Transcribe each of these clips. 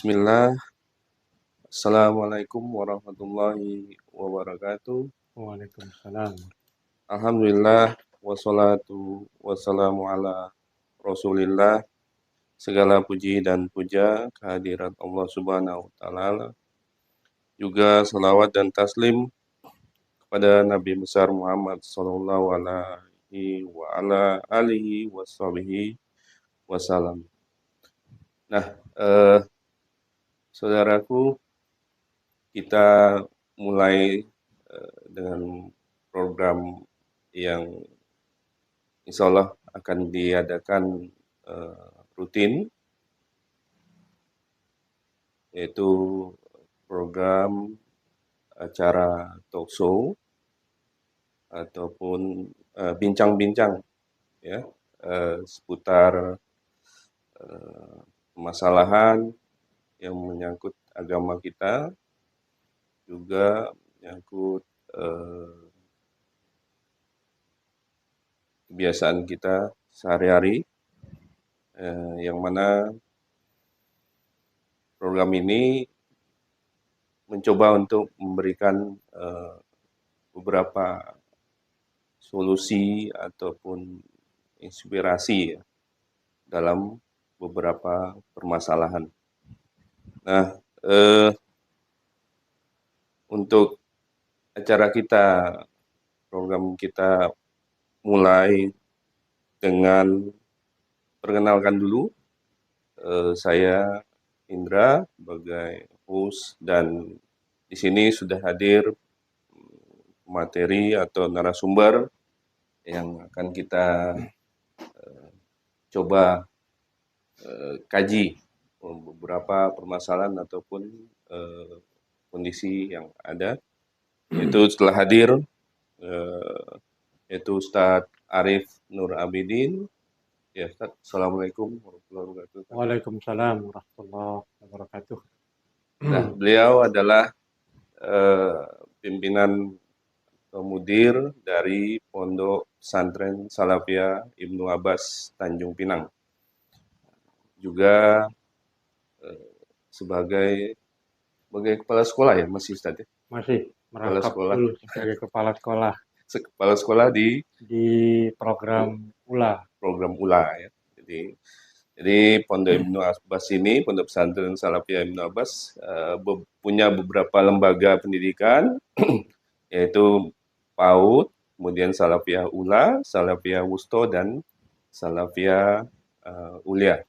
Bismillah. Assalamualaikum warahmatullahi wabarakatuh. Waalaikumsalam. Alhamdulillah wassalatu wassalamu ala Rasulillah. Segala puji dan puja kehadirat Allah Subhanahu wa taala. Juga salawat dan taslim kepada Nabi besar Muhammad sallallahu alaihi wa ala alihi washabihi wasallam. Nah, saudaraku, kita mulai dengan program yang insya Allah akan diadakan rutin, yaitu program acara talk show ataupun bincang-bincang ya seputar permasalahan yang menyangkut agama kita, juga menyangkut kebiasaan kita sehari-hari, yang mana program ini mencoba untuk memberikan beberapa solusi ataupun inspirasi ya, dalam beberapa permasalahan. Nah, untuk acara kita, program kita mulai dengan perkenalkan dulu. Saya Indra sebagai host, dan di sini sudah hadir materi atau narasumber yang akan kita coba kaji beberapa permasalahan ataupun kondisi yang ada. Itu setelah hadir yaitu Ustadz Arif Nur Abidin. Ya, Ustadz. Assalamualaikum warahmatullahi wabarakatuh. Waalaikumsalam warahmatullahi wabarakatuh. Nah, beliau adalah pimpinan mudir dari Pondok Pesantren Salafiyah Ibnu Abbas Tanjung Pinang. Juga sebagai kepala sekolah ya, masih Ustaz ya? Masih Kepala merangkap sekolah. dulu sebagai kepala sekolah Kepala sekolah di program ULA. program ULA ya. Jadi Pondok Ibnu Abbas ini, Pondok Pesantren Salafiyah Ibnu Abbas, punya beberapa lembaga pendidikan, yaitu PAUD, kemudian Salafiyah ULA, Salafiyah Wusto, dan Salafiyah Ulia.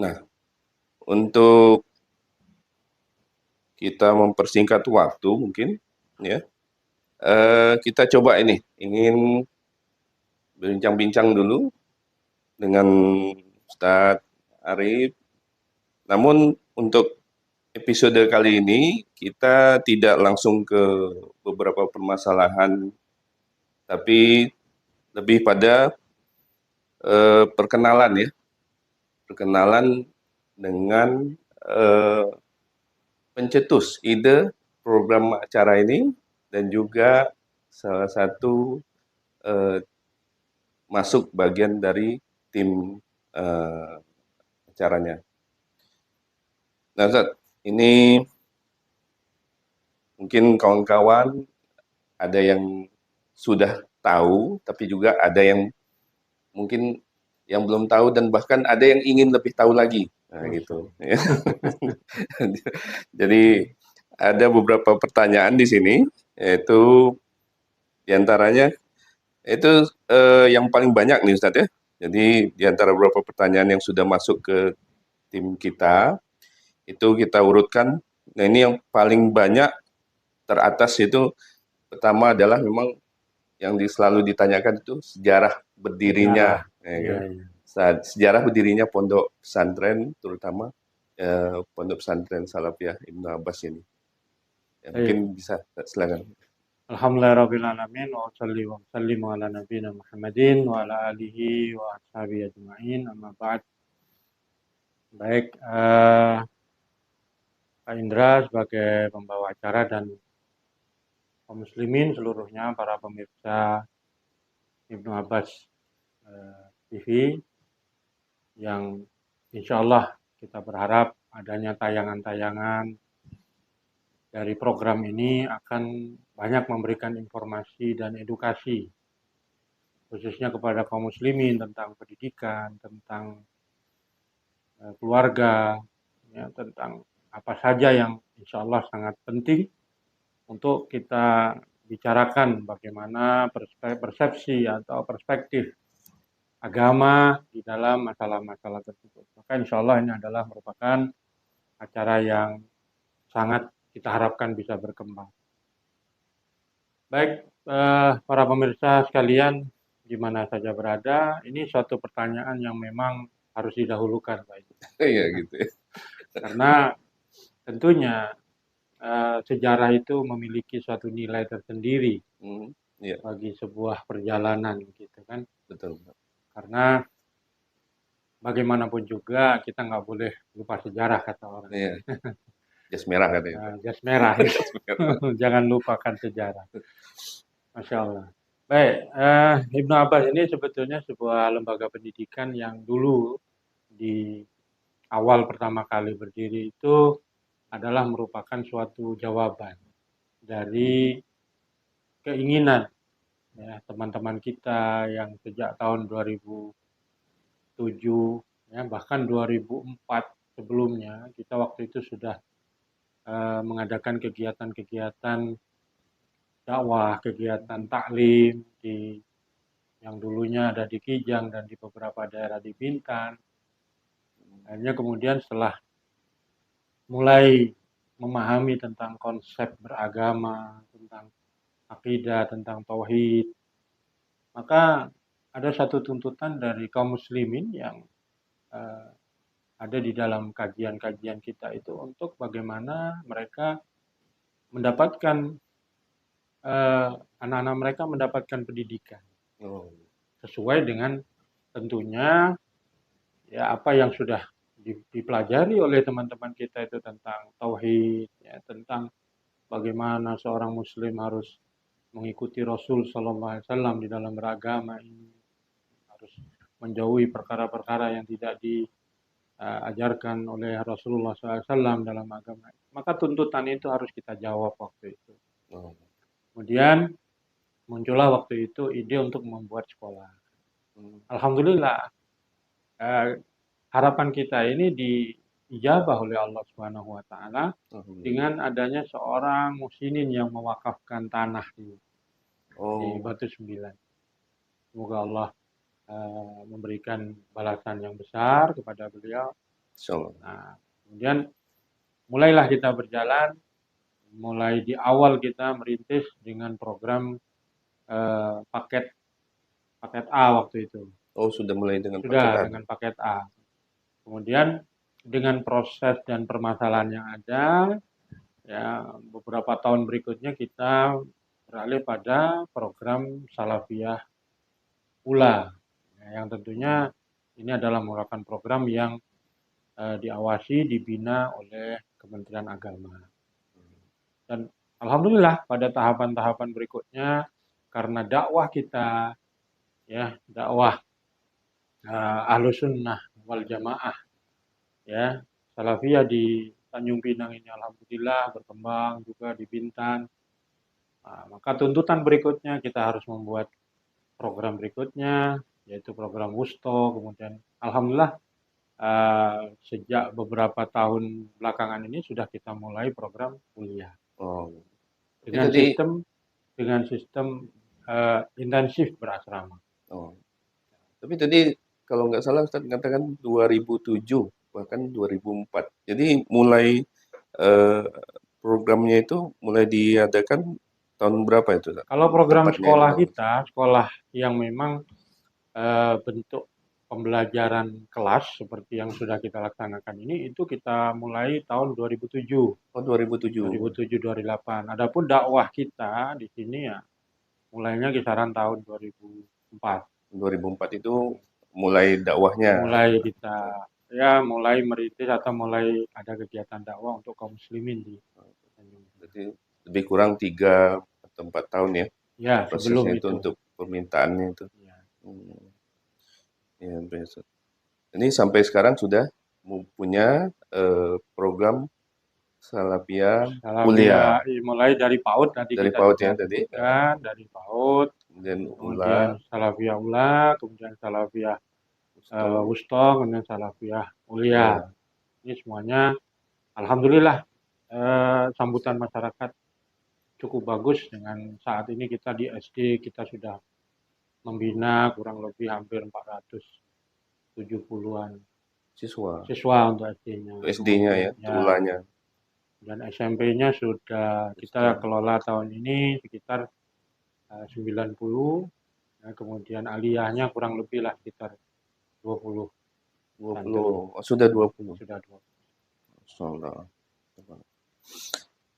Nah, untuk kita mempersingkat waktu mungkin, ya, kita coba ini, ingin berbincang-bincang dulu dengan Ustadz Arif. Namun untuk episode kali ini kita tidak langsung ke beberapa permasalahan, tapi lebih pada perkenalan ya, perkenalan dengan pencetus ide program acara ini, dan juga salah satu masuk bagian dari tim acaranya. Nah, Ustaz, ini mungkin kawan-kawan ada yang sudah tahu, tapi juga ada yang mungkin yang belum tahu, dan bahkan ada yang ingin lebih tahu lagi. Nah, gitu. Jadi ada beberapa pertanyaan di sini, yaitu diantaranya itu yang paling banyak nih Ustadz ya. Jadi diantara beberapa pertanyaan yang sudah masuk ke tim kita, itu kita urutkan. Nah, ini yang paling banyak teratas itu, pertama adalah memang yang selalu ditanyakan itu sejarah berdirinya, sejarah berdirinya pondok pesantren, terutama pondok pesantren Salafiyah Ibnu Abbas ini. Ya, mungkin bisa, silakan. Alhamdulillahirrabbilalamin wa sallimu ala nabiyina Muhammadin wa ala alihi wa ashabihi ajma'in, amma ba'd. Baik, Pak Indra sebagai pembawa acara dan kaum muslimin seluruhnya, para pemirsa Ibnu Abbas TV yang insya Allah kita berharap adanya tayangan-tayangan dari program ini akan banyak memberikan informasi dan edukasi, khususnya kepada kaum muslimin tentang pendidikan, tentang keluarga, ya, tentang apa saja yang insya Allah sangat penting untuk kita bicarakan bagaimana persepsi atau perspektif agama di dalam masalah-masalah tersebut. Maka insya Allah ini adalah merupakan acara yang sangat kita harapkan bisa berkembang. Baik, para pemirsa sekalian, di mana saja berada, ini suatu pertanyaan yang memang harus didahulukan, Pak. Iya gitu ya. Karena tentunya sejarah itu memiliki suatu nilai tersendiri Iya, bagi sebuah perjalanan, gitu kan. betul. Karena bagaimanapun juga kita nggak boleh lupa sejarah, kata orang. Iya, jas merah katanya. Jas merah, Jas merah. jangan lupakan sejarah. Masya Allah. Baik, Ibnu Abbas ini sebetulnya sebuah lembaga pendidikan yang dulu di awal pertama kali berdiri itu adalah merupakan suatu jawaban dari keinginan ya teman-teman kita yang sejak tahun 2007 ya bahkan 2004 sebelumnya kita waktu itu sudah mengadakan kegiatan-kegiatan dakwah, kegiatan taklim di yang dulunya ada di Kijang dan di beberapa daerah di Bintan. Akhirnya kemudian setelah mulai memahami tentang konsep beragama, tentang akidah, tentang tauhid, maka ada satu tuntutan dari kaum muslimin yang uh, ada di dalam kajian-kajian kita itu untuk bagaimana mereka mendapatkan anak-anak mereka mendapatkan pendidikan sesuai dengan tentunya ya apa yang sudah dipelajari oleh teman-teman kita itu tentang tauhid, ya, tentang bagaimana seorang muslim harus mengikuti Rasul Sallallahu Alaihi Wasallam di dalam beragama ini, harus menjauhi perkara-perkara yang tidak diajarkan oleh Rasulullah SAW dalam agama. Maka tuntutan itu harus kita jawab waktu itu. Kemudian muncullah waktu itu ide untuk membuat sekolah. Alhamdulillah, harapan kita ini diijabah oleh Allah Subhanahu wa taala dengan adanya seorang muslimin yang mewakafkan tanah di Batu Sembilan. Semoga Allah memberikan balasan yang besar kepada beliau. Nah, kemudian mulailah kita berjalan, mulai di awal kita merintis dengan program paket A waktu itu. Oh, sudah mulai dengan paket A. Dengan paket A. Kemudian dengan proses dan permasalahan yang ada, ya beberapa tahun berikutnya kita beralih pada program Salafiyah Ula, ya, yang tentunya ini adalah merupakan program yang diawasi, dibina oleh Kementerian Agama. Dan alhamdulillah pada tahapan-tahapan berikutnya karena dakwah kita, ya dakwah Ahlus Sunnah wal Jamaah, ya Salafiyah di Tanjung Pinang ini alhamdulillah berkembang juga di Bintan. Nah, maka tuntutan berikutnya kita harus membuat program berikutnya yaitu program Wusto. Kemudian alhamdulillah sejak beberapa tahun belakangan ini sudah kita mulai program kuliah dengan sistem intensif berasrama. Tapi tadi kalau nggak salah Ustaz katakan 2007 bahkan 2004. Jadi mulai programnya itu mulai diadakan tahun berapa itu? Kalau program sekolah kita, sekolah yang memang bentuk pembelajaran kelas seperti yang sudah kita laksanakan ini, itu kita mulai tahun 2007. Oh, 2007. 2007-2008. Adapun dakwah kita di sini ya mulainya kisaran tahun 2004. 2004 itu mulai dakwahnya. Mulai kita mulai merintis atau mulai ada kegiatan dakwah untuk kaum muslimin di Tanjung. Berarti lebih kurang 3 atau 4 tahun ya? Ya, sebelum itu untuk permintaannya itu. Ya, ini sampai sekarang sudah punya program Salafiyah Ulia Salafiyah mulai dari PAUD tadi dari kita PAUD sudah ya tadi, sebutkan, dari PAUD, kemudian kemudian Ula, Salafiyah Ula, kemudian Salafiyah Wusta, Wusta, kemudian Salafiyah Mulia. Ulia. Ini semuanya alhamdulillah sambutan masyarakat cukup bagus dengan saat ini kita di SD kita sudah membina kurang lebih hampir 470-an Siswa, siswa untuk SD-nya. SD-nya ya, Kemudian itu Ulanya, dan SMP-nya sudah kita Wusta, kelola tahun ini sekitar 90, ya, kemudian aliyahnya kurang lebih lah sekitar 20 santri, 20, oh, sudah 20. sudah 20. Masyaallah.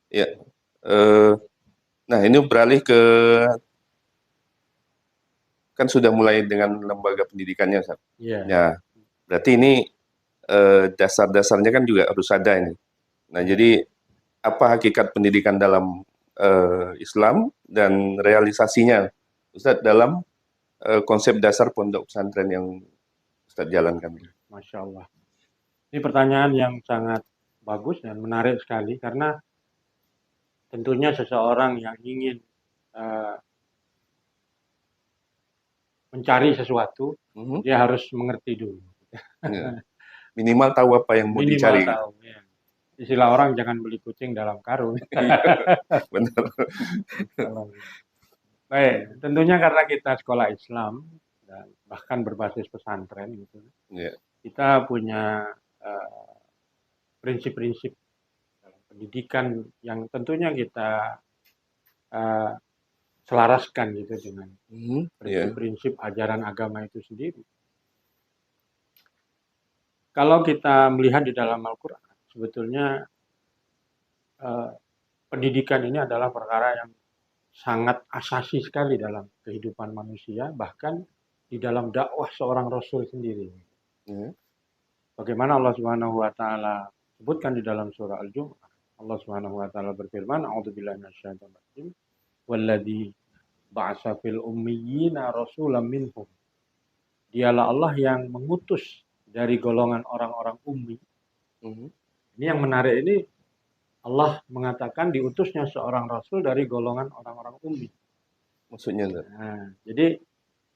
Ya, eh, nah ini beralih ke, kan sudah mulai dengan lembaga pendidikannya, Ustaz. Iya, Ya, berarti ini dasar-dasarnya kan juga harus ada ini. Nah, iya. jadi apa hakikat pendidikan dalam Islam dan realisasinya, Ustaz, dalam konsep dasar pondok pesantren yang Ustaz jalankan? Masya Allah. Ini pertanyaan yang sangat bagus dan menarik sekali karena tentunya seseorang yang ingin uh, mencari sesuatu, Mhm, dia harus mengerti dulu. ya. Minimal tahu apa yang mau Minimal dicari. tahu. Ya. Istilah orang jangan beli kucing dalam karung. Iya, benar. Baik, tentunya karena kita sekolah Islam dan bahkan berbasis pesantren gitu, Ya. kita punya eh, prinsip-prinsip dalam pendidikan yang tentunya kita eh, selaraskan gitu dengan Mhm, ya. prinsip-prinsip ajaran agama itu sendiri. Kalau kita melihat di dalam Al-Quran, sebetulnya eh, pendidikan ini adalah perkara yang sangat asasi sekali dalam kehidupan manusia, bahkan di dalam dakwah seorang Rasul sendiri. Ya. Bagaimana Allah Subhanahu wa taala sebutkan di dalam surah Al-Jumu'ah. Allah Subhanahu wa taala berfirman, "A'udzubillahi minasyaitonir rajim. Walladzi ba'atsa fil ummiyina rasulan minhum." Dialah Allah yang mengutus dari golongan orang-orang ummi. Mhm. Ini yang menarik ini Allah mengatakan diutusnya seorang rasul dari golongan orang-orang ummi. Maksudnya, Ustaz? Nah, jadi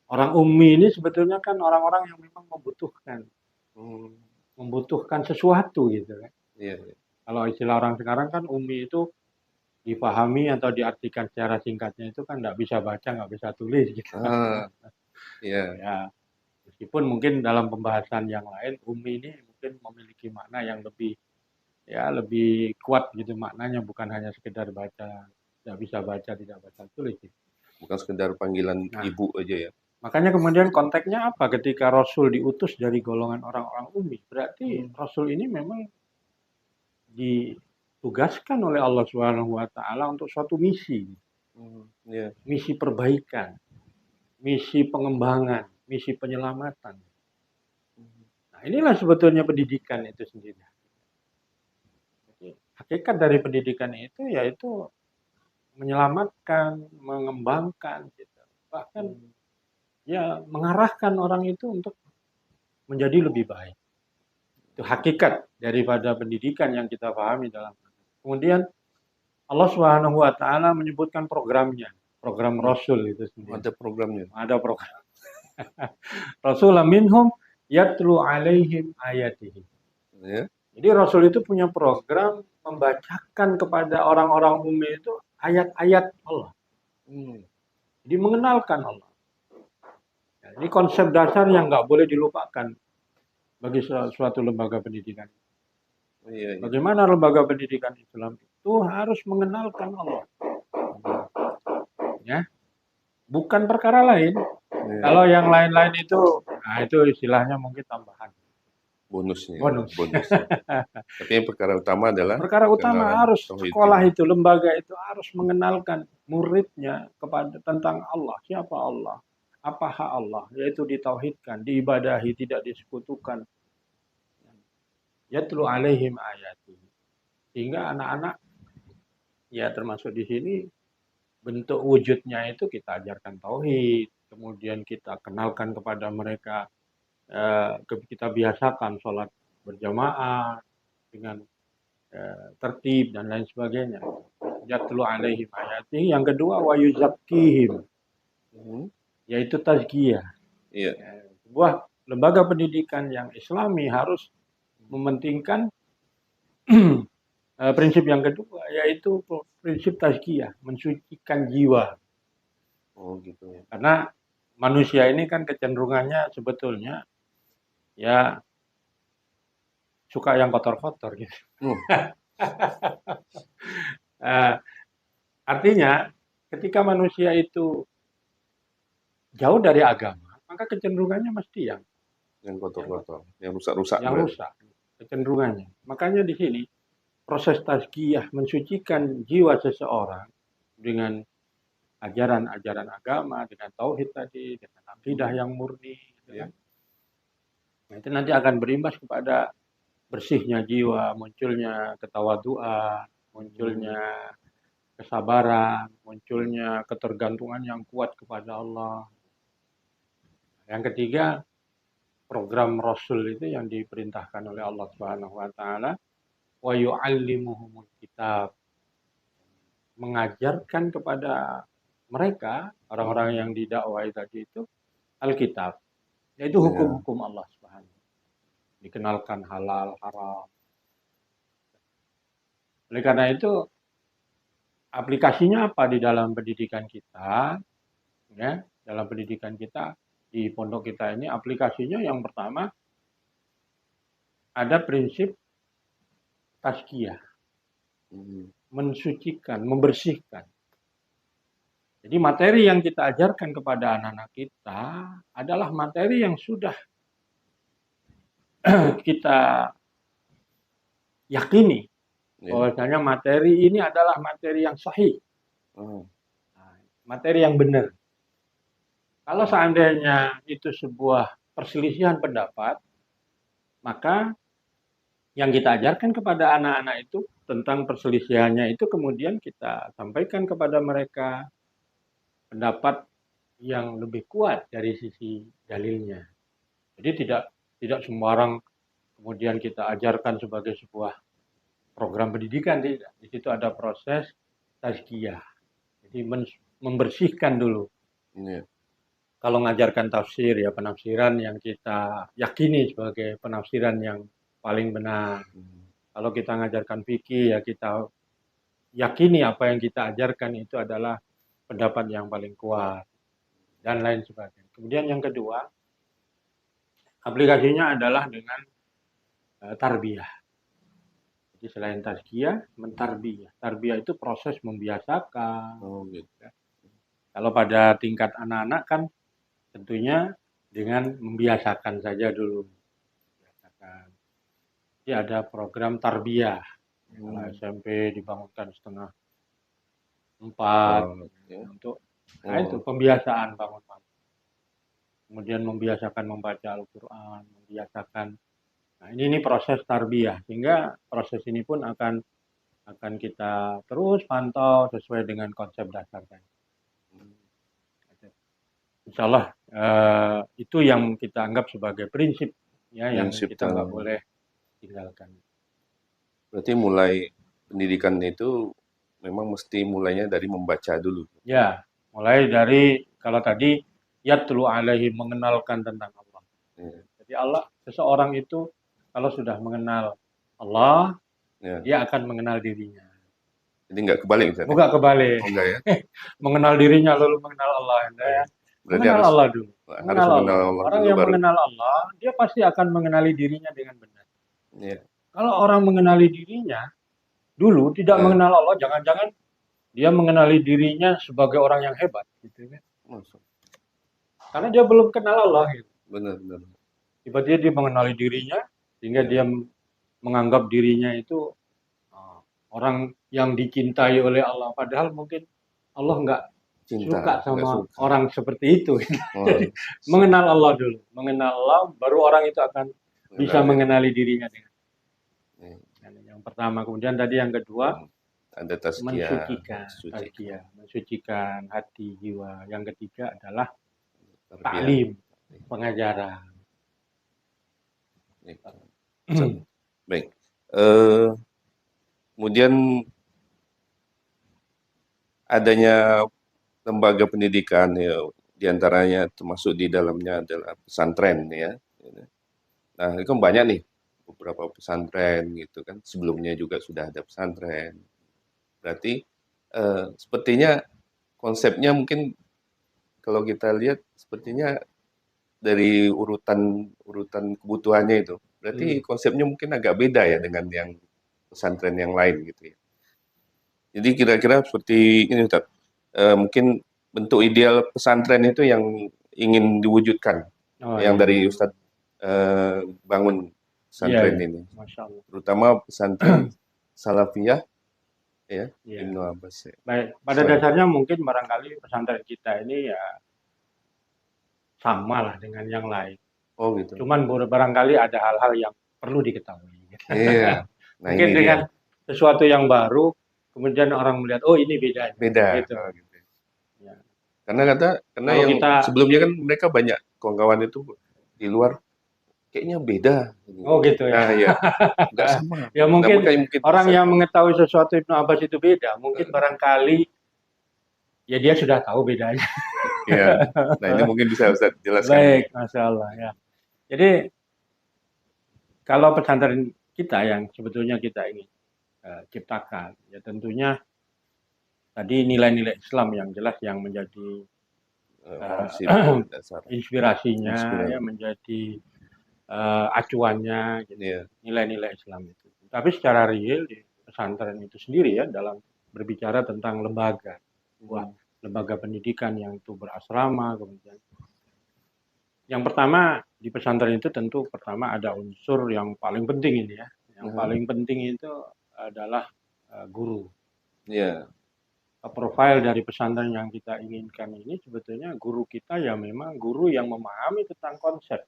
orang ummi ini sebetulnya kan orang-orang yang memang membutuhkan Hmm, membutuhkan sesuatu gitu kan. iya, iya. Kalau istilah orang sekarang kan ummi itu dipahami atau diartikan secara singkatnya itu kan nggak bisa baca, nggak bisa tulis gitu. Ah, iya. Ya, meskipun mungkin dalam pembahasan yang lain ummi ini mungkin memiliki makna yang lebih ya lebih kuat gitu maknanya bukan hanya sekedar baca, tidak bisa baca, tidak baca tulis gitu. Bukan sekedar panggilan Nah, ibu aja ya. makanya kemudian konteksnya apa ketika Rasul diutus dari golongan orang-orang ummi? Berarti Hmm, Rasul ini memang ditugaskan oleh Allah Subhanahu wa taala untuk suatu misi, iya. misi perbaikan, misi pengembangan, misi penyelamatan. Mhm. Nah, inilah sebetulnya pendidikan itu sendiri. Jadi, hakikat dari pendidikan itu yaitu menyelamatkan, mengembangkan gitu. Bahkan Hmm, ya mengarahkan orang itu untuk menjadi lebih baik. Itu hakikat daripada pendidikan yang kita pahami dalam. Kemudian Allah Subhanahu wa taala menyebutkan programnya, program hmm. Rasul itu sendiri. Ada programnya. Ada program Rasul minhum yatlu alaihim ayatihi. Ya. Jadi Rasul itu punya program membacakan kepada orang-orang ummi itu ayat-ayat Allah. Hmm, Jadi mengenalkan Allah. Ya, ini konsep dasar yang nggak boleh dilupakan bagi suatu lembaga pendidikan. iya, iya. Bagaimana lembaga pendidikan Islam itu harus mengenalkan Allah. Ya, bukan perkara lain. Iya. Kalau yang lain-lain itu, nah itu istilahnya mungkin tambahan. Bonusnya, Bonus. bonusnya. Tapi yang perkara utama adalah Perkara utama pengenalan harus tauhid sekolah ini. itu, lembaga itu harus mengenalkan muridnya kepada tentang Allah. Siapa Allah? Apa hak Allah? Yaitu ditauhidkan, diibadahi, tidak disekutukan. Yatlu alaihim ayati. Sehingga anak-anak ya termasuk di sini bentuk wujudnya itu kita ajarkan tauhid, kemudian kita kenalkan kepada mereka, kita biasakan sholat berjamaah dengan tertib dan lain sebagainya. Yatlu alaihim ayatihi. Yang kedua wa yuzakkihim, yaitu tazkiyah. Iya. Sebuah lembaga pendidikan yang islami harus mementingkan prinsip yang kedua, yaitu prinsip tazkiyah, mensucikan jiwa. Oh gitu ya. Karena manusia ini kan kecenderungannya sebetulnya ya suka yang kotor-kotor gitu. Artinya ketika manusia itu jauh dari agama, maka kecenderungannya mesti yang kotor-kotor, yang rusak-rusak. yang rusak, kecenderungannya. Makanya di sini proses tazkiyah, mensucikan jiwa seseorang dengan ajaran-ajaran agama, dengan tauhid tadi, dengan akidah yang murni, gitu kan. Nah, itu nanti akan berimbas kepada bersihnya jiwa, munculnya ketawaduan, munculnya kesabaran, munculnya ketergantungan yang kuat kepada Allah. Yang ketiga, program Rasul itu yang diperintahkan oleh Allah Subhanahu wa taala, wa yu'allimuhumul kitab, mengajarkan kepada mereka, orang-orang yang didakwai tadi itu, Alkitab, yaitu hukum-hukum Allah Subhanahu. Dikenalkan halal, haram. Oleh karena itu, aplikasinya apa di dalam pendidikan kita? Ya, dalam pendidikan kita di pondok kita ini, aplikasinya yang pertama ada prinsip tazkiyah, mensucikan, membersihkan. Jadi materi yang kita ajarkan kepada anak-anak kita adalah materi yang sudah kita yakini bahwasanya materi ini adalah materi yang sahih, materi yang benar. Kalau seandainya itu sebuah perselisihan pendapat, maka yang kita ajarkan kepada anak-anak itu tentang perselisihannya itu kemudian kita sampaikan kepada mereka pendapat yang lebih kuat dari sisi dalilnya. Jadi tidak sembarang kemudian kita ajarkan sebagai sebuah program pendidikan, tidak. Di situ ada proses tazkiyah. Jadi membersihkan dulu. Kalau mengajarkan tafsir, ya penafsiran yang kita yakini sebagai penafsiran yang paling benar. Kalau kita mengajarkan fikih, ya kita yakini apa yang kita ajarkan itu adalah pendapat yang paling kuat dan lain sebagainya. Kemudian yang kedua, aplikasinya adalah dengan tarbiyah. Jadi selain tazkiyah, mentarbiyah. Tarbiyah itu proses membiasakan. Kalau pada tingkat anak-anak kan tentunya dengan membiasakan saja dulu. Jadi ada program tarbiyah. Kalau SMP dibangunkan 3:30 untuk itu pembiasaan bangun malam. Kemudian membiasakan membaca Al-Quran, membiasakan. Nah ini proses tarbiyah, sehingga proses ini pun akan kita terus pantau sesuai dengan konsep dasar tadi. Insya Allah itu yang kita anggap sebagai prinsip, ya, yang kita nggak boleh tinggalkan. Berarti mulai pendidikan itu memang mesti mulainya dari membaca dulu. Ya, mulai dari kalau tadi yatlu alaihi, mengenalkan tentang Allah. Jadi Allah, seseorang itu kalau sudah mengenal Allah, dia akan mengenal dirinya. Jadi nggak kebalik, Ustaz? Bukan kebalik. Oh, enggak ya? Mengenal dirinya lalu mengenal Allah. Ya. Mengenal Allah dulu. Mengenal Allah. Orang yang mengenal Allah, dia pasti akan mengenali dirinya dengan benar. Kalau orang mengenali dirinya dulu tidak mengenal Allah, jangan-jangan dia mengenali dirinya sebagai orang yang hebat, gitu kan? Karena dia belum kenal Allah. Gitu. Benar. Tiba-tiba dia mengenali dirinya, sehingga dia menganggap dirinya itu orang yang dicintai oleh Allah. Padahal mungkin Allah nggak suka sama orang seperti itu. Jadi mengenal Allah dulu. Mengenal Allah, baru orang itu akan bisa mengenali dirinya dengan. Yang pertama. Kemudian tadi yang kedua, ada tazkiyah, mensucikan hati jiwa. Yang ketiga adalah taklim, pengajaran. Ustaz. Baik. Eh, Kemudian adanya lembaga pendidikan ya, diantaranya termasuk di dalamnya adalah pesantren ya. Nah, itu kan banyak nih beberapa pesantren gitu kan. Sebelumnya juga sudah ada pesantren. Berarti sepertinya konsepnya mungkin kalau kita lihat sepertinya dari urutan urutan kebutuhannya itu. Berarti konsepnya mungkin agak beda ya dengan yang pesantren yang lain gitu ya. Jadi kira-kira seperti ini Ustaz. Mungkin bentuk ideal pesantren itu yang ingin diwujudkan, Oh yang iya, dari Ustaz bangun iya, pesantren iya, ini, Masya Allah. terutama pesantren Salafiyah ya, Iya. Ibnu Abbas ya. Baik, pada Silakan. dasarnya mungkin barangkali pesantren kita ini ya sama lah dengan yang lain. Oh gitu. Cuman barangkali ada hal-hal yang perlu diketahui. Iya. Nah Mungkin ini dia. dengan sesuatu yang baru, kemudian orang melihat, oh ini bedanya, Beda. gitu. Oh, gitu. Ya. Karena Kalau yang kita, sebelumnya kan mereka banyak kawan-kawan itu di luar kayaknya beda. oh gitu ya. Nah ya, nggak sama. Ya Kenapa mungkin kayak mungkin orang bisa? yang mengetahui sesuatu Ibnu Abbas itu beda, mungkin barangkali ya dia sudah tahu bedanya. Iya. Nah ini mungkin bisa Ustaz jelaskan ini. Baik, Masya Allah ya. Jadi kalau pesantren kita yang sebetulnya kita ingin ciptakan, ya tentunya tadi nilai-nilai Islam yang jelas yang menjadi Prinsip dasar inspirasinya, ya inspirasi. menjadi acuannya, gitu. Iya. Nilai-nilai Islam itu. Tapi secara real di pesantren itu sendiri ya dalam berbicara tentang lembaga, sebuah lembaga pendidikan yang itu berasrama, kemudian yang pertama di pesantren itu tentu pertama ada unsur yang paling penting ini ya. Yang paling penting itu adalah guru. Iya. Profil dari pesantren yang kita inginkan ini sebetulnya guru kita ya memang guru yang memahami tentang konsep.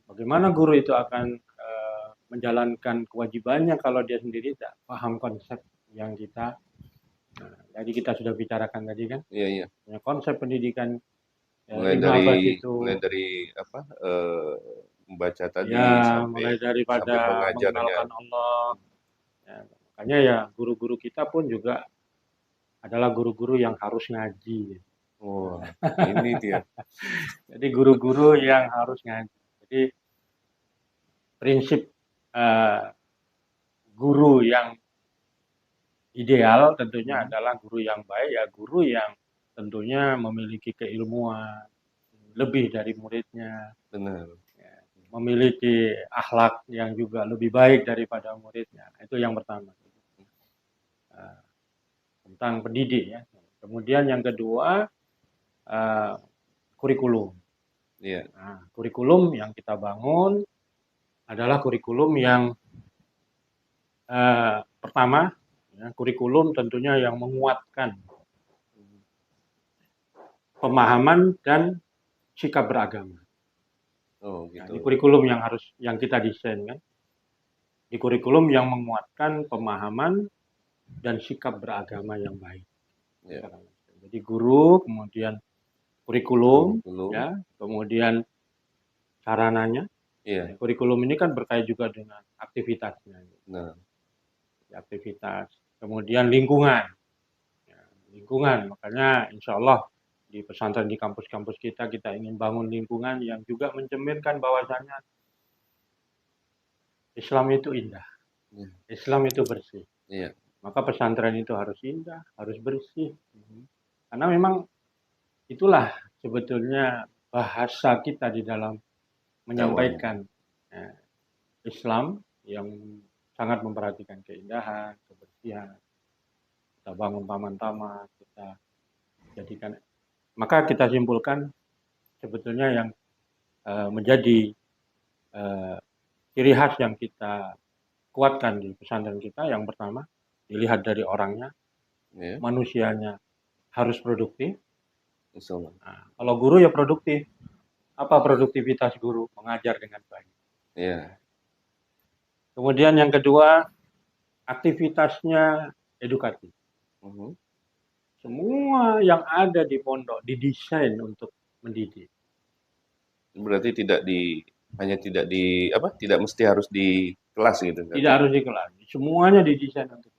Bagaimana guru itu akan menjalankan kewajibannya kalau dia sendiri tidak paham konsep yang kita jadi kita sudah bicarakan tadi kan. Iya, iya. Konsep pendidikan Mulai Ibnu dari Abbas itu apa, membaca tadi ya sampai mulai sampai daripada mengajarnya. mengenalkan Allah. Ya, makanya ya guru-guru kita pun juga adalah guru-guru yang harus ngaji. Wah, ini dia. Jadi guru-guru yang harus ngaji. Jadi prinsip guru yang ideal tentunya adalah guru yang baik ya guru yang tentunya memiliki keilmuan lebih dari muridnya, Benar. ya, memiliki akhlak yang juga lebih baik daripada muridnya. Itu yang pertama. Tentang pendidik ya. Kemudian yang kedua kurikulum. Iya. Nah, kurikulum yang kita bangun adalah kurikulum yang pertama, ya, kurikulum tentunya yang menguatkan pemahaman dan sikap beragama. Oh, Nah, gitu. ini kurikulum yang kita desain kan. Di kurikulum yang menguatkan pemahaman dan sikap beragama yang baik. Ya. Jadi guru, kemudian kurikulum, Kurikulum. ya, kemudian sarananya. Iya. Kurikulum ini kan berkait juga dengan aktivitasnya. Nah, Aktivitas, kemudian lingkungan. Ya, lingkungan, makanya insya Allah di pesantren di kampus-kampus kita ingin bangun lingkungan yang juga mencerminkan bahwasanya Islam itu indah, Islam itu bersih. iya. Maka pesantren itu harus indah, harus bersih. Karena memang itulah sebetulnya bahasa kita di dalam menyampaikan Islam yang sangat memperhatikan keindahan, kebersihan. Kita bangun taman-taman, kita jadikan. Maka kita simpulkan sebetulnya yang menjadi ciri khas yang kita kuatkan di pesantren kita yang pertama dilihat dari orangnya, manusianya harus produktif. Nah, kalau guru ya produktif. Apa produktivitas guru? Mengajar dengan baik. Iya. Kemudian yang kedua, aktivitasnya edukatif. Semua yang ada di pondok didesain untuk mendidik. Berarti tidak Hanya tidak tidak mesti harus di kelas gitu Ustaz, Tidak ya? harus di kelas. Semuanya didesain untuk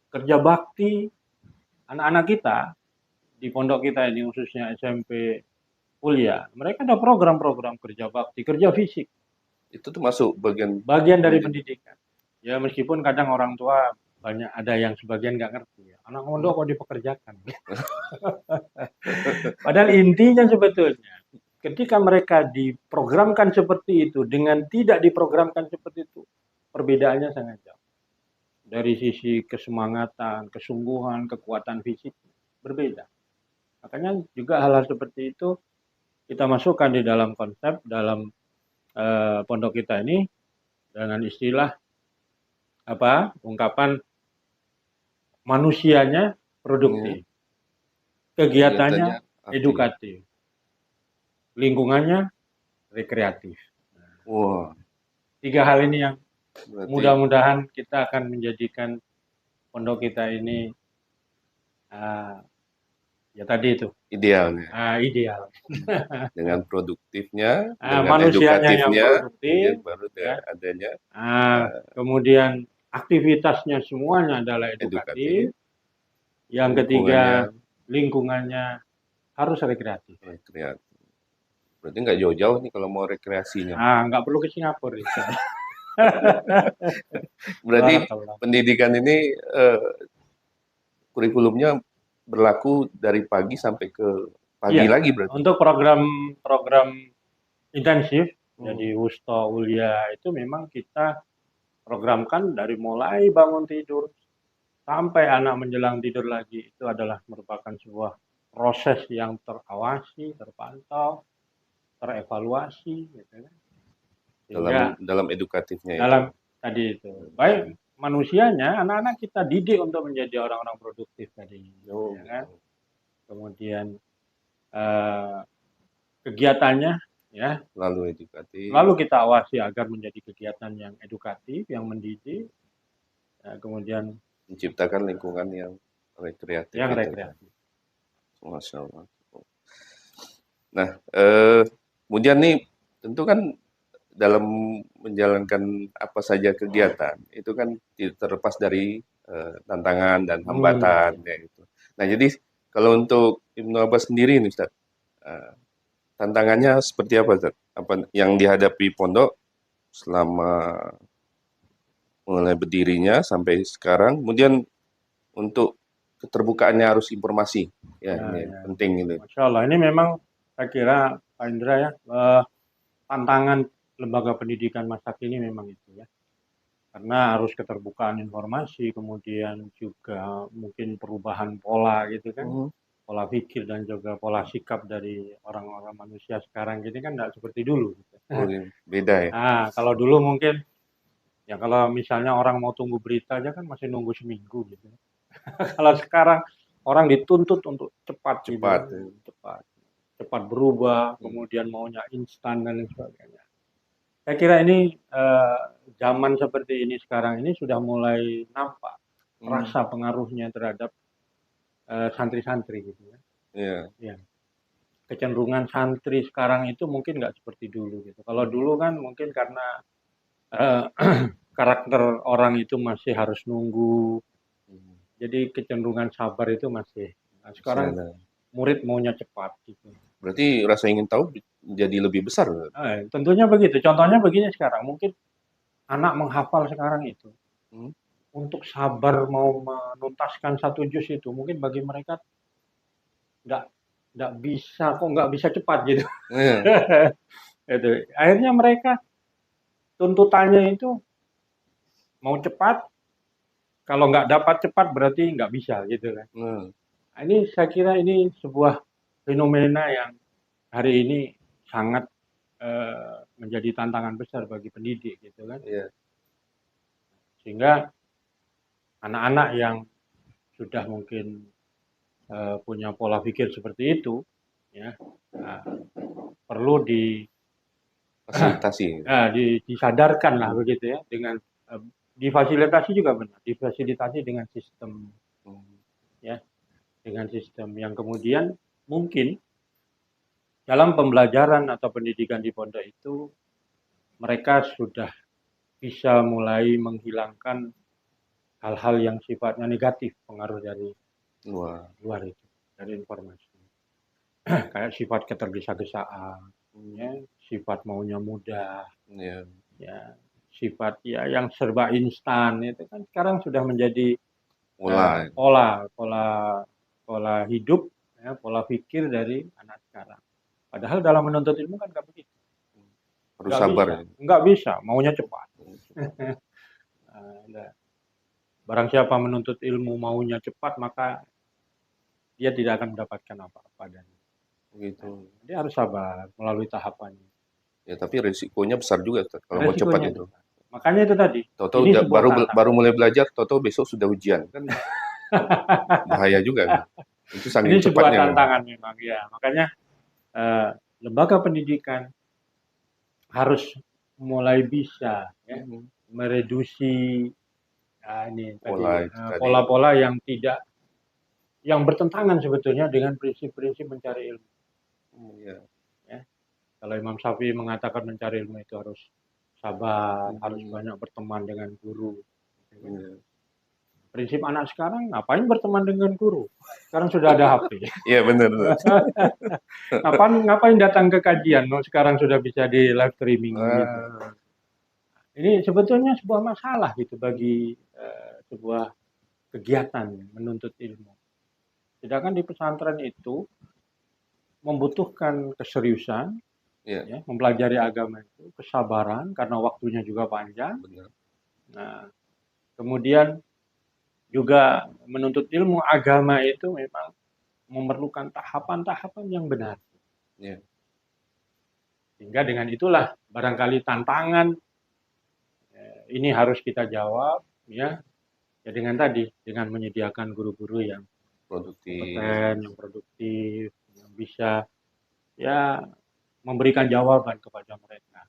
kerja bakti anak-anak kita di pondok kita ini khususnya SMP kuliah. Mereka ada program-program kerja bakti, kerja fisik, Itu tuh masuk bagian bagian dari pendidik. pendidikan. Ya meskipun kadang orang tua banyak ada yang sebagian nggak ngerti. Ya. Anak Hmm. pondok kok dipekerjakan. Padahal intinya sebetulnya ketika mereka diprogramkan seperti itu dengan tidak diprogramkan seperti itu, perbedaannya sangat jauh. Dari sisi kesemangatan, kesungguhan, kekuatan fisik berbeda. Makanya juga hal-hal seperti itu kita masukkan di dalam konsep dalam pondok kita ini dengan istilah ungkapan manusianya Ya, produktif, kegiatannya kegiatannya aktif. edukatif, lingkungannya rekreatif. Wah, Tiga hal ini yang berarti mudah-mudahan kita akan menjadikan pondok kita ini uh, ya tadi itu idealnya. ideal. Dengan produktifnya, dengan Manusianya yang edukatifnya, produktif, kemudian baru ya. adanya Kemudian aktivitasnya semuanya adalah edukatif. edukatif, Yang lingkungannya ketiga lingkungannya harus rekreatif. rekreatif. Berarti nggak jauh-jauh nih kalau mau rekreasinya. Nggak perlu ke Singapura. Berarti Barakallah. pendidikan ini kurikulumnya berlaku dari pagi sampai ke pagi Iya, lagi berarti. untuk program intensif, Hmm. jadi wusta, ulia itu memang kita programkan dari mulai bangun tidur sampai anak menjelang tidur lagi itu adalah merupakan sebuah proses yang terawasi, terpantau, terevaluasi, gitu kan. Dalam Sehingga dalam edukatifnya itu. dalam tadi itu baik manusianya, anak-anak kita didik untuk menjadi orang-orang produktif tadi, Oh, ya kan. gitu. Kemudian eh, kegiatannya, ya, Lalu edukatif, lalu kita awasi agar menjadi kegiatan yang edukatif, yang mendidik, ya, kemudian menciptakan lingkungan yang rekreatif yang itu. rekreatif. Masya Allah. Nah, kemudian nih tentu kan dalam menjalankan apa saja kegiatan itu kan tidak terlepas dari tantangan dan Ya, hambatan ya. ya itu. Nah, jadi kalau untuk Ibnu Abbas sendiri nih Ustaz, eh, tantangannya seperti apa Ustaz? Apa yang dihadapi pondok selama mulai berdirinya sampai sekarang, kemudian untuk keterbukaannya arus informasi, ya Ya, ini ya. penting ini. Masya Allah, ini memang saya kira Pak Indra ya, tantangan lembaga pendidikan masa kini memang itu ya. Karena harus keterbukaan informasi, kemudian juga mungkin perubahan pola gitu kan, Hmm. pola pikir dan juga pola sikap dari orang-orang manusia sekarang ini kan tidak seperti dulu. Gitu. Oh, ini beda ya. Kalau dulu mungkin ya kalau misalnya orang mau tunggu berita aja kan masih nunggu seminggu gitu. Kalau sekarang orang dituntut untuk cepat gitu Cepat. kan, cepat berubah, Hmm. kemudian maunya instan dan lain sebagainya. Saya kira ini zaman seperti ini sekarang ini sudah mulai nampak Hmm. rasa pengaruhnya terhadap santri-santri gitu ya. Iya. Ya. Kecenderungan santri sekarang itu mungkin nggak seperti dulu gitu. Kalau Hmm. dulu kan mungkin karena eh, karakter orang itu masih harus nunggu, Hmm. jadi kecenderungan sabar itu masih. Nah, sekarang Misalnya. murid maunya cepat gitu. Berarti rasa ingin tahu jadi lebih besar. Tentunya begitu. Contohnya begini sekarang, mungkin anak menghafal sekarang itu Hmm. untuk sabar mau menuntaskan satu juz itu mungkin bagi mereka nggak nggak bisa cepat gitu. Iya. Itu akhirnya mereka tuntutannya itu mau cepat, kalau nggak dapat cepat berarti nggak bisa gitu kan. Nah, Nah, ini saya kira ini sebuah fenomena yang hari ini sangat menjadi tantangan besar bagi pendidik gitu kan. iya. Sehingga anak-anak yang sudah mungkin punya pola pikir seperti itu ya, nah, perlu Fasilitasi. disadarkan lah Hmm. begitu ya dengan difasilitasi juga benar, difasilitasi dengan sistem Hmm. ya, dengan sistem yang kemudian mungkin dalam pembelajaran atau pendidikan di pondok itu mereka sudah bisa mulai menghilangkan hal-hal yang sifatnya negatif, pengaruh dari Wah, luar itu, dari informasi. Kayak sifat ketergesa-gesaan, ya, sifat maunya mudah, ya, ya, sifat ya yang serba instan itu kan sekarang sudah menjadi pola. pola pola pola hidup, ya, pola pikir dari anak sekarang. Padahal dalam menuntut ilmu kan nggak begitu, Harus sabar ya. nggak bisa, maunya cepat. Nah, barang siapa menuntut ilmu maunya cepat, maka dia tidak akan mendapatkan apa-apa dan Gitu. dia harus sabar melalui tahapannya. Ya, tapi risikonya besar juga Ustaz, kalau mau cepat Resikonya itu. besar. Makanya itu tadi, Tahu-tahu ini sebuah baru tantangan. baru mulai belajar, tahu-tahu besok sudah ujian. Kan bahaya juga. Itu Ini saking sebuah cepatnya memang. tantangan memang ya. Makanya eh, lembaga pendidikan harus mulai bisa ya Mhm. mereduksi ini tadi Pola itu tadi. pola-pola yang tidak yang bertentangan sebetulnya dengan prinsip-prinsip mencari ilmu. Ya. Ya. Kalau Imam Syafi'i mengatakan mencari ilmu itu harus sabar, harus Mhm. banyak berteman dengan guru. Iya. Prinsip anak sekarang ngapain berteman dengan guru? Sekarang sudah ada HP. Iya, benar. Ngapain ngapain datang ke kajian? Oh, sekarang sudah bisa di live streaming gitu. Nah, Ini sebetulnya sebuah masalah gitu bagi sebuah kegiatan menuntut ilmu. Sedangkan di pesantren itu membutuhkan keseriusan, iya, ya, mempelajari agama itu, kesabaran karena waktunya juga panjang. benar. Nah, kemudian juga menuntut ilmu agama itu memang memerlukan tahapan-tahapan yang benar. Iya. Sehingga dengan itulah barangkali tantangan ini harus kita jawab, ya, ya dengan tadi, dengan menyediakan guru-guru yang Produktif. kompeten, yang produktif, yang bisa ya memberikan jawaban kepada mereka.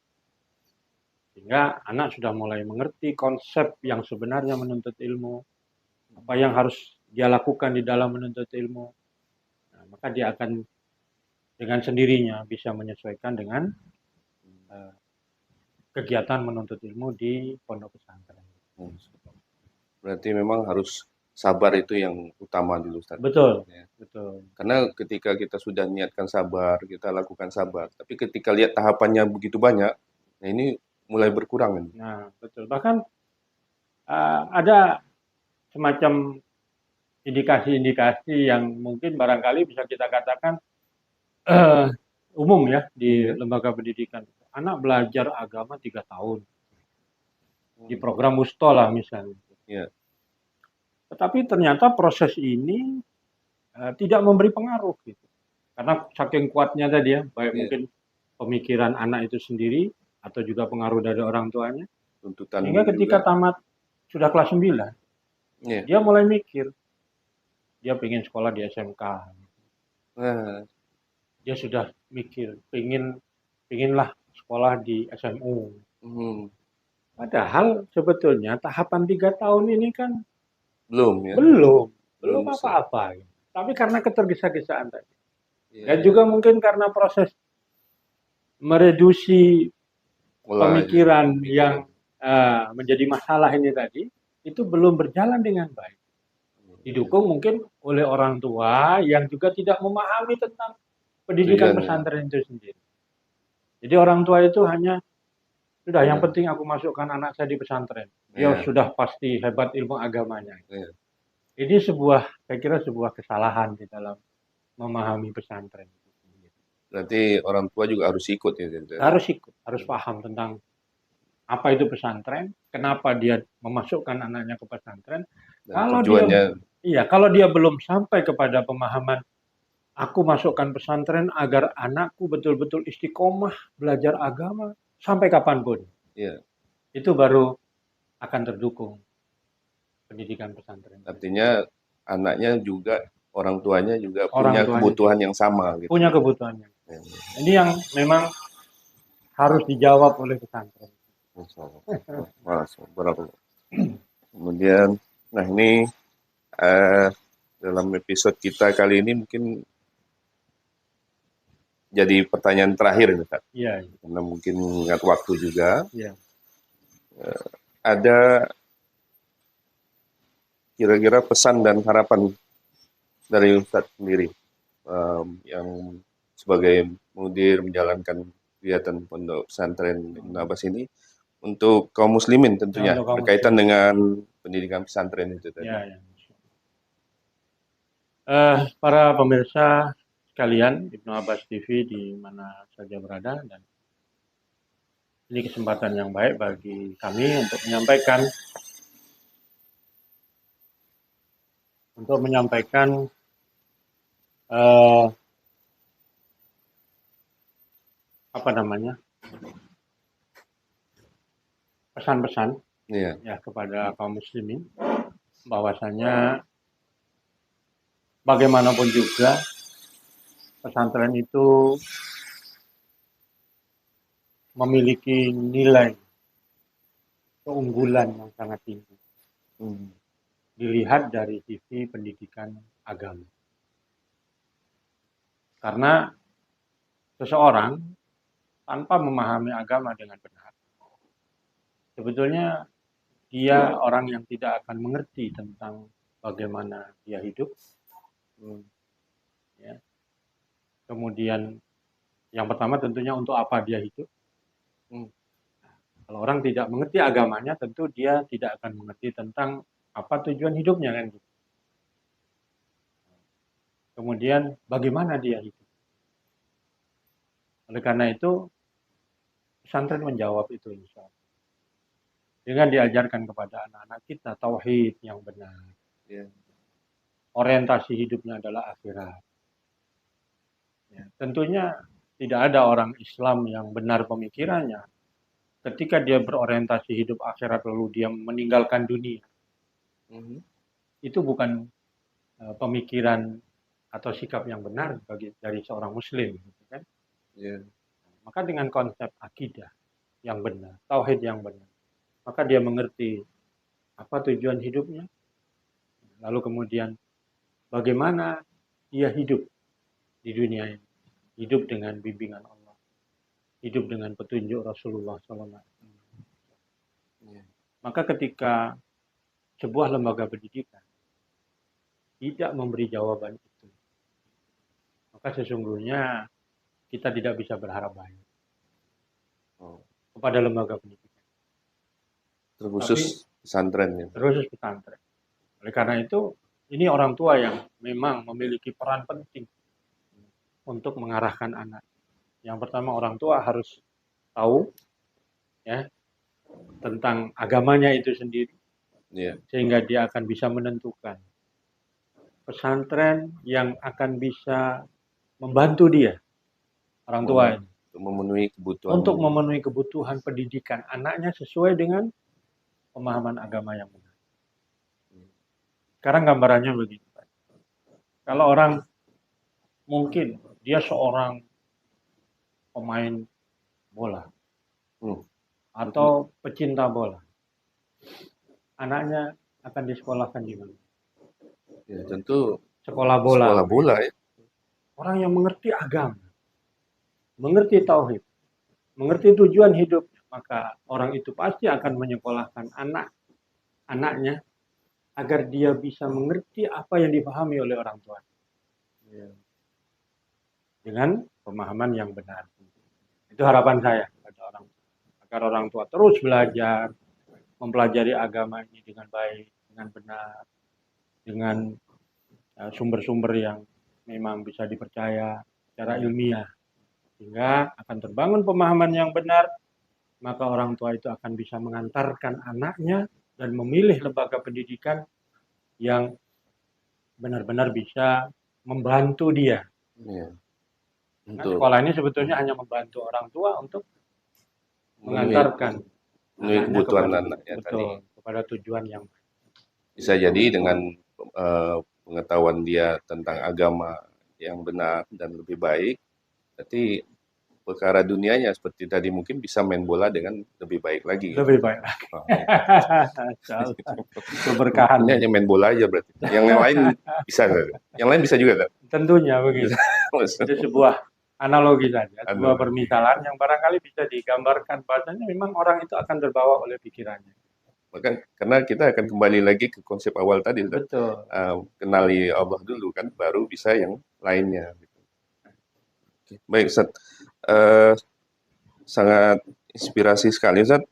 Sehingga anak sudah mulai mengerti konsep yang sebenarnya menuntut ilmu, apa yang harus dia lakukan di dalam menuntut ilmu. Nah, maka dia akan dengan sendirinya bisa menyesuaikan dengan uh, kegiatan menuntut ilmu di pondok pesantren. Hmm. Berarti memang harus sabar itu yang utama dulu, Ustaz. Betul, Ya. betul. Karena ketika kita sudah niatkan sabar, kita lakukan sabar. Tapi ketika lihat tahapannya begitu banyak, nah ini mulai berkurang ini. Nah, betul. Bahkan ada semacam indikasi-indikasi yang mungkin barangkali bisa kita katakan uh, umum ya di Ya. lembaga pendidikan. Anak belajar agama 3 tahun di Hmm. program Mustola misalnya. Ya. Tetapi ternyata proses ini tidak memberi pengaruh gitu. Karena saking kuatnya tadi ya, baik Ya. mungkin pemikiran anak itu sendiri atau juga pengaruh dari orang tuanya. Tuntutan Sehingga ketika juga. tamat sudah kelas 9, Ya. dia mulai mikir, dia pengen sekolah di SMK. Nah, Dia sudah mikir, pengenlah sekolah di SMU. hmm, Padahal sebetulnya tahapan 3 tahun ini kan belum ya, belum, belum belum bisa. apa-apa. Tapi karena ketergesa-gesaan tadi. Dan Ya. juga mungkin karena proses mereduksi Pola pemikiran pikiran. yang menjadi masalah ini tadi, itu belum berjalan dengan baik. Didukung mungkin oleh orang tua yang juga tidak memahami tentang pendidikan Tujuannya. pesantren itu sendiri. Jadi orang tua itu hanya sudah yang Ya. penting aku masukkan anak saya di pesantren. Dia Ya. sudah pasti hebat ilmu agamanya. Ya. Ini saya kira sebuah kesalahan di dalam memahami pesantren. Berarti orang tua juga harus ikut ya. Harus ikut, harus paham tentang apa itu pesantren, kenapa dia memasukkan anaknya ke pesantren. Dan Kalau dia, tujuannya. iya, kalau dia belum sampai kepada pemahaman, aku masukkan pesantren agar anakku betul-betul istiqomah belajar agama sampai kapanpun. Ya. Itu baru akan terdukung pendidikan pesantren. Artinya anaknya juga, orang tuanya juga Orang punya tuanya kebutuhan yang sama gitu. punya kebutuhannya. Ya. Ini yang memang harus dijawab oleh pesantren. Berapa? Kemudian, nah ini dalam episode kita kali ini mungkin jadi pertanyaan terakhir, Ustaz. Iya, Karena mungkin mengingat waktu juga. iya. Ada kira-kira pesan dan harapan dari Ustadz sendiri yang sebagai mudir menjalankan kegiatan pondok pesantren Ibnu Abbas ini untuk kaum muslimin Ya, tentunya untuk kaum berkaitan muslimin. dengan pendidikan pesantren itu tadi. Ya, ya. Para pemirsa sekalian, Ibnu Abbas TV di mana saja berada, dan ini kesempatan yang baik bagi kami untuk menyampaikan eh, apa namanya, pesan-pesan Iya, ya kepada kaum muslimin, bahwasanya bagaimanapun juga pesantren itu memiliki nilai keunggulan yang sangat tinggi dilihat dari sisi pendidikan agama. Karena seseorang tanpa memahami agama dengan benar, sebetulnya dia orang yang tidak akan mengerti tentang bagaimana dia hidup. Ya. Kemudian yang pertama tentunya untuk apa dia hidup. Kalau orang tidak mengerti agamanya, tentu dia tidak akan mengerti tentang apa tujuan hidupnya, kan gitu. Kemudian bagaimana dia hidup. Oleh karena itu, pesantren menjawab itu, insya Allah. Dengan diajarkan kepada anak-anak kita tauhid yang benar. iya, Orientasi hidupnya adalah akhirat. Ya, tentunya tidak ada orang Islam yang benar pemikirannya ketika dia berorientasi hidup akhirat lalu dia meninggalkan dunia. Itu bukan pemikiran atau sikap yang benar dari seorang muslim, gitu kan? iya, Maka dengan konsep akidah yang benar, tauhid yang benar, maka dia mengerti apa tujuan hidupnya, lalu kemudian bagaimana dia hidup di dunia ini, hidup dengan bimbingan Allah, hidup dengan petunjuk Rasulullah SAW. Maka ketika sebuah lembaga pendidikan tidak memberi jawaban itu, maka sesungguhnya kita tidak bisa berharap banyak kepada lembaga pendidikan. terkhusus pesantren ya. Terus pesantren. Oleh karena itu, ini orang tua yang memang memiliki peran penting untuk mengarahkan anak. Yang pertama, orang tua harus tahu ya tentang agamanya itu sendiri, sehingga dia akan bisa menentukan pesantren yang akan bisa membantu dia, orang tua ini, untuk memenuhi kebutuhan pendidikan anaknya sesuai dengan pemahaman agama yang benar. Sekarang gambarannya begini, kalau orang mungkin dia seorang pemain bola atau pecinta bola, anaknya akan disekolahkan di mana? Ya, tentu sekolah bola. Sekolah bola ya. Orang yang mengerti agama, mengerti tauhid, mengerti tujuan hidup, maka orang itu pasti akan menyekolahkan anaknya agar dia bisa mengerti apa yang dipahami oleh orang tua. Dengan pemahaman yang benar. Itu harapan saya kepada orang tua. Agar orang tua terus belajar, mempelajari agama ini dengan baik, dengan benar, dengan sumber-sumber yang memang bisa dipercaya secara ilmiah. Sehingga akan terbangun pemahaman yang benar, maka orang tua itu akan bisa mengantarkan anaknya dan memilih lembaga pendidikan yang benar-benar bisa membantu dia. Nah, sekolah ini sebetulnya hanya membantu orang tua untuk mengantarkan kebutuhan anaknya kepada tujuan yang bisa jadi dengan pengetahuan dia tentang agama yang benar dan lebih baik, berarti perkara dunianya seperti tadi mungkin bisa main bola dengan lebih baik lagi. Lebih baik lagi. Keberkahan. Ini hanya main bola aja berarti. Yang lain bisa, yang lain bisa juga kan? Tentunya begitu. Itu sebuah analogi saja, sebuah Analogi. permisalan yang barangkali bisa digambarkan bahwasanya memang orang itu akan terbawa oleh pikirannya. Maka karena kita akan kembali lagi ke konsep awal tadi, Ustaz. Betul. Kenali Allah dulu kan, baru bisa yang lainnya. Gitu. Oke, baik, Ustaz. Eh, Sangat inspirasi sekali, Ustaz.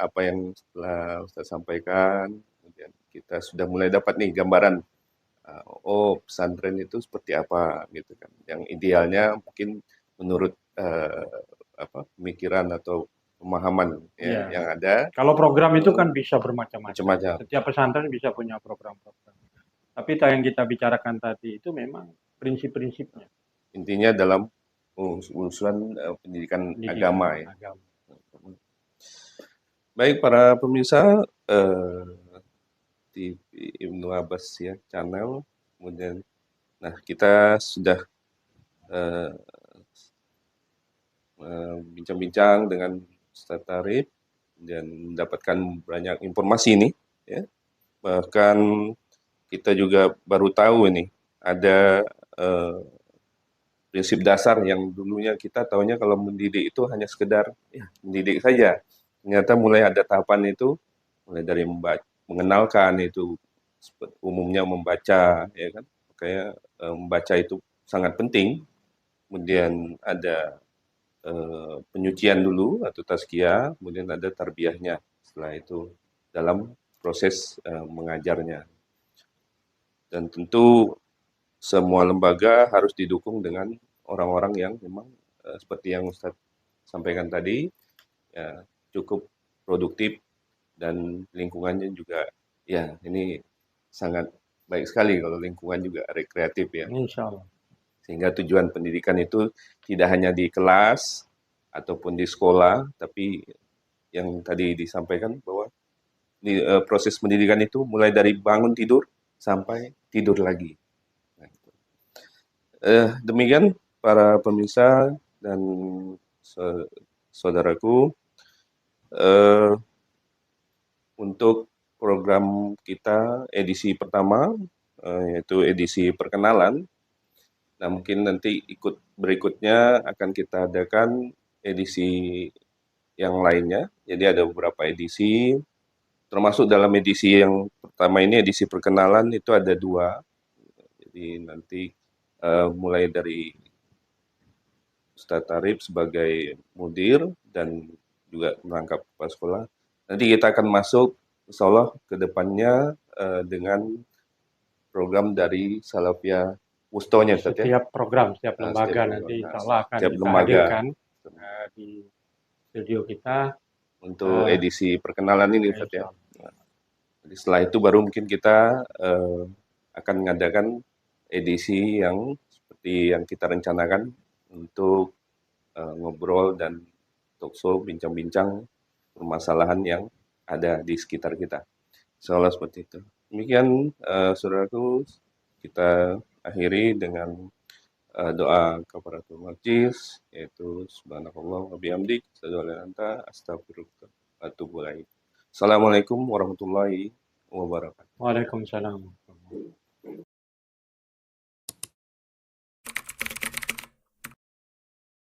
Apa yang telah Ustaz sampaikan, kemudian kita sudah mulai dapat nih gambaran. Oh, pesantren itu seperti apa, gitu kan. Yang idealnya mungkin menurut apa pemikiran atau pemahaman ya, Iya. yang ada Kalau program itu itu kan bisa bermacam-macam. macam-macam. Setiap pesantren bisa punya program-program. Tapi yang kita bicarakan tadi itu memang prinsip-prinsipnya Intinya dalam usulan pendidikan agama pendidikan ya. agama. Baik para pemirsa TV Ibnu Abbas ya channel, kemudian nah kita sudah eh, bincang-bincang dengan Ustaz Tarif dan mendapatkan banyak informasi nih ya. Bahkan kita juga baru tahu ini ada eh, prinsip dasar yang dulunya kita taunya kalau mendidik itu hanya sekedar ya, mendidik saja. Ternyata mulai ada tahapan itu, mulai dari mengenalkan itu umumnya membaca, ya kan? Kayak membaca itu sangat penting. Kemudian ada penyucian dulu atau tazkiyah, kemudian ada tarbiyahnya. Setelah itu dalam proses mengajarnya. Dan tentu semua lembaga harus didukung dengan orang-orang yang memang seperti yang Ustadz sampaikan tadi, ya, cukup produktif dan lingkungannya juga, ya ini sangat baik sekali kalau lingkungan juga rekreatif ya. Insya Allah. Sehingga tujuan pendidikan itu tidak hanya di kelas ataupun di sekolah, tapi yang tadi disampaikan bahwa proses pendidikan itu mulai dari bangun tidur sampai tidur lagi. Nah, demikian para pemirsa dan saudaraku, eh, untuk program kita edisi pertama, yaitu edisi perkenalan. Nah, mungkin nanti ikut berikutnya akan kita adakan edisi yang lainnya. Jadi ada beberapa edisi, termasuk dalam edisi yang pertama ini edisi perkenalan itu ada 2. Jadi nanti mulai dari Ustadz Tarif sebagai mudir dan juga merangkap kepala sekolah. Nanti kita akan masuk insya Allah ke depannya dengan program dari Salafiyah Wustonya, Ustadz ya. Setiap program, setiap Nah, lembaga nanti insya Allah akan setiap kita lembaga hadirkan di studio kita. untuk edisi perkenalan ini, Ustadz ya. Insya Allah. Nah, jadi setelah itu baru mungkin kita akan mengadakan edisi yang seperti yang kita rencanakan untuk ngobrol dan talkshow, bincang-bincang permasalahan yang ada di sekitar kita. Insya Allah seperti itu. Demikian saudaraku, kita akhiri dengan doa kafaratul majlis, yaitu subhanakallah wa bihamdik, astagfirullah wa atubu ilaik. Assalamualaikum warahmatullahi wabarakatuh. Waalaikumsalam.